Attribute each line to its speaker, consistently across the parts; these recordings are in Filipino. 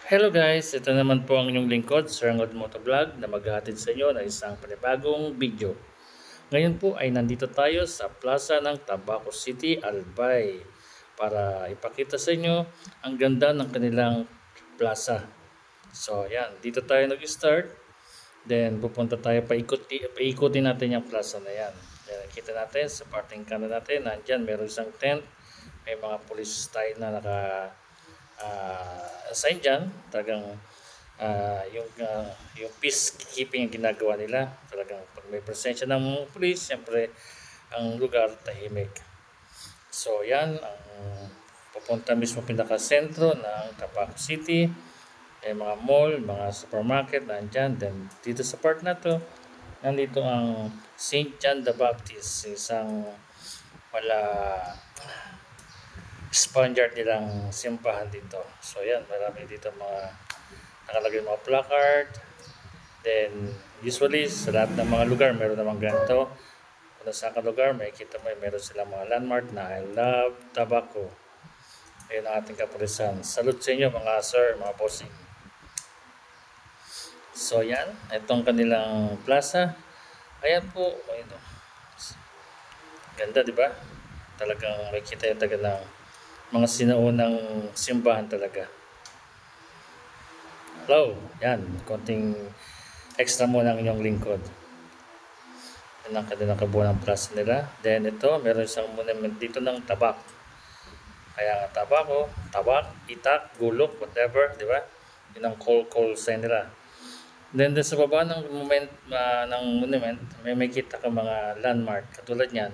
Speaker 1: Hello guys, ito naman po ang inyong lingkod, Sir Angod Motovlog na maghahatid sa inyo ng isang panibagong video. Ngayon po ay nandito tayo sa plaza ng Tabaco City, Albay para ipakita sa inyo ang ganda ng kanilang plaza. So yan, dito tayo nag-start. Then pupunta tayo paikutin natin yung plaza na yan. Then kita natin sa parting kanan natin, nandyan meron isang tent. May mga police tayo na assign dyan. Talagang yung peacekeeping ang ginagawa nila. Talagang pag may presensya ng mga police, siyempre ang lugar tahimik. So yan, ang pupunta mismo pinaka-sentro ng Tabaco City. May mga mall, mga supermarket nandyan. Then dito sa part na to, nandito ang St. John the Baptist, isang wala Spaniard nilang simbahan dito. So yan, marami dito mga nakalagay mga placard. Then usually sa lahat ng mga lugar meron namang ganito. Kung sa lugar may kita mo meron silang mga landmark na I love tobacco. Ayun ang ating kapulisan. Salute sa inyo mga sir, mga bossing. So yan, itong kanilang plaza. Ayan po, ayun. Ganda, di ba? Talagang may kita yung taga ng mga sinaunang simbahan talaga. Hello, yan, konting extra mo ng inyong lingkod. Yan ang kanilang kabuuan ng plaza nila. Then ito, meron isang monument dito ng tabak. Kaya nga tabak, itak, gulok, whatever, di ba? Yun ang call sign nila. Then sa baba ng monument, may kita ka mga landmark. Katulad niyan,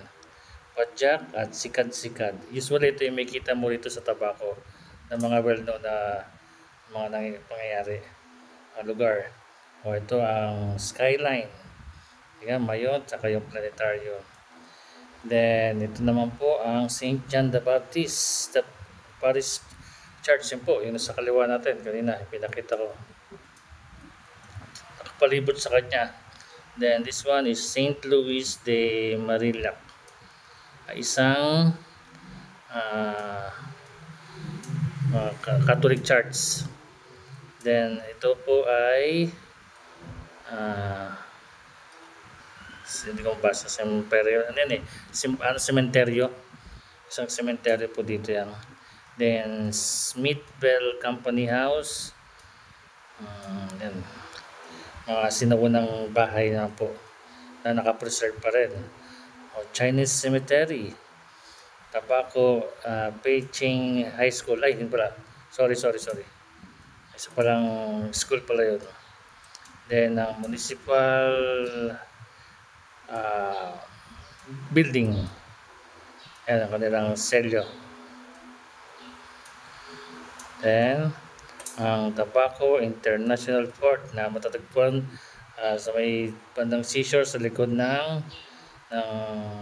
Speaker 1: Padjak at Sikad-Sikad. Usually ito yung may kita mo rito sa Tabaco ng mga well-known na mga pangyayari ang lugar. O ito ang skyline. Tingnan, Mayon, tsaka yung planetarium. Then ito naman po ang St. John the Baptist, the Paris Church. Yun po, yun sa kaliwa natin. Kanina, pinakita ko. Nakapalibot sa kanya. Then this one is St. Louis de Marillac. Isang Catholic Church. Then ito po ay hindi ko basa cemetery. Ano yan cemetery. Isang cemetery po dito yan. Then Smithville Company House. Yan. Mga sinaunang bahay na po na nakapreserve pa rin. Chinese Cemetery, Tabaco, Beijing High School. Ay, hindi pala. Sorry. Isa palang school pala yun. Then, ang municipal building. Yan, ang kanilang selyo. Then, ang Tabaco International Port na matatagpuan sa may bandang seashore sa likod ng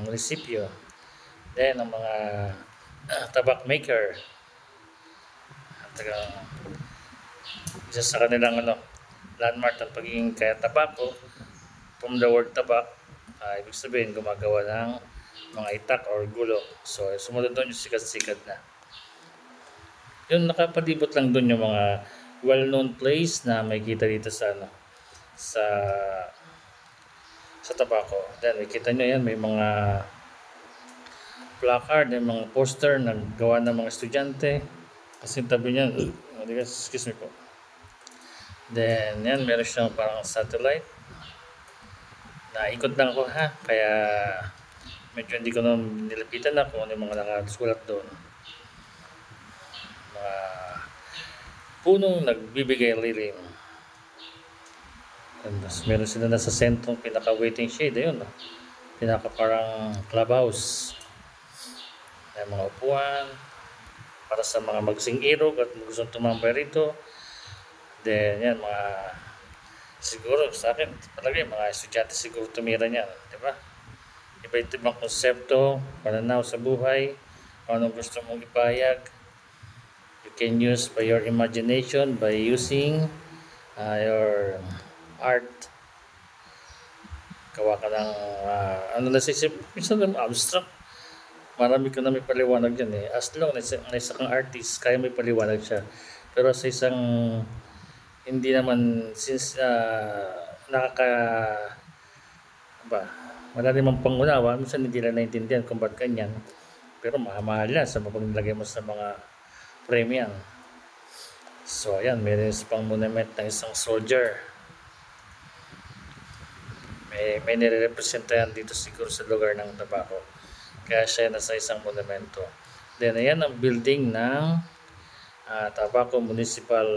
Speaker 1: munisipyo. Then ang mga tabak maker, isa sa kanilang landmark ng pagiging kaya tabako, from the word tabak, ibig sabihin gumagawa ng mga itak or gulo. So sumunod doon yung sikat-sikat na. Yun, nakapalibot lang doon yung mga well-known place na may kita dito sa Tabaco. Then makita nyo yan, may mga placard, may mga poster na gawa ng mga estudyante. Kasi tabi niyan, excuse me po. Then yan, meron siyang parang satellite. Naikot lang ako kaya medyo hindi ko na nilapitan na kung ano yung mga nakasulat doon. Mga punong nagbibigay lilim. And meron sila nasa sentrong pinaka-waiting shade. Ayun, pinaka parang clubhouse. May mga upuan para sa mga magsing-irog at gustong tumambay rito. Then, yan, siguro sa akin, talaga mga estudyante siguro tumira niyan. Diba? Iba-ibang konsepto, pananaw sa buhay, kung anong gusto mong ipahayag. You can use by your imagination, by using your art. Gawa ka ng minsan abstract. Marami ka na may paliwanag dyan As long as isa kang artist, kaya may paliwanag siya. Pero sa isang hindi naman, since ba, wala namang pangunawa, minsan hindi nila naintindihan kung ba't ganyan. Pero mahal yan sa mapaglagay mo sa mga premium. So ayan, meron sa pang monument ng isang soldier. May nire-representa yan dito siguro sa lugar ng Tabaco. Kaya siya nasa isang monumento. Then ayan ang building ng Tabaco Municipal.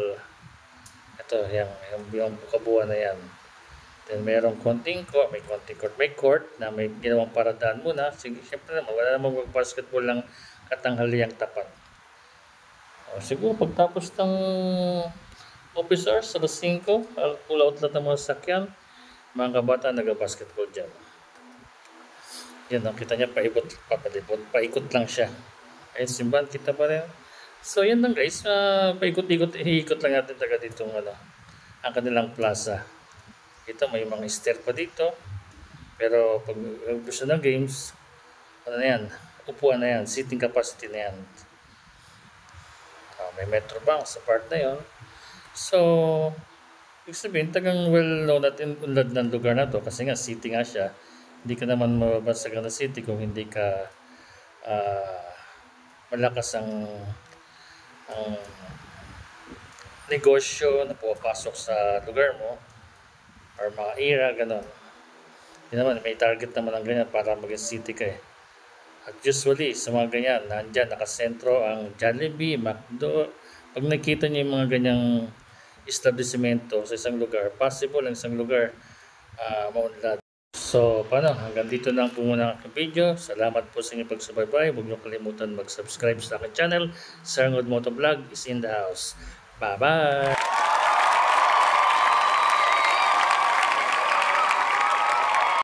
Speaker 1: Ito, yung kabuuan na yan. Then merong may konting court. May court na may ginawang paradaan muna. Sige, syempre naman, wala namang mag-basketball lang katanghaliang tapat. Siguro pagtapos ng officers, alas 5, pull out lahat ng mga sakyan, mga kabata nag-basketball dyan. Yan, nakita niya, paikot lang siya. Ayun, simbahan, kita pa rin. So, yan lang guys, paikot-ikot lang natin taga dito ang kanilang plaza. Ito, may mga stair pa dito. Pero pag gusto ng games, ano na yan, upuan na yan, seating capacity na yan. May metro bank sa part na yon. So, ibig sabihin, tagang well-known natin unlad ng lugar na to kasi nga city nga siya. Hindi ka naman mababasag na city kung hindi ka malakas ang negosyo na pumapasok sa lugar mo or mga era, gano'n. Hindi naman, may target naman ang ganyan para maging city ka eh. At usually, sa mga ganyan, nandyan, nakasentro ang Jollibee, McDo. Pag nakita niyo yung mga ganyang establishmento sa isang lugar, possible ang isang lugar maunlad. So, paano? Hanggang dito na po muna ang video. Salamat po sa inyong pagsubaybay. Huwag niyo kalimutan mag-subscribe sa aking channel. Sir Ngod Motovlog is in the house. Bye-bye!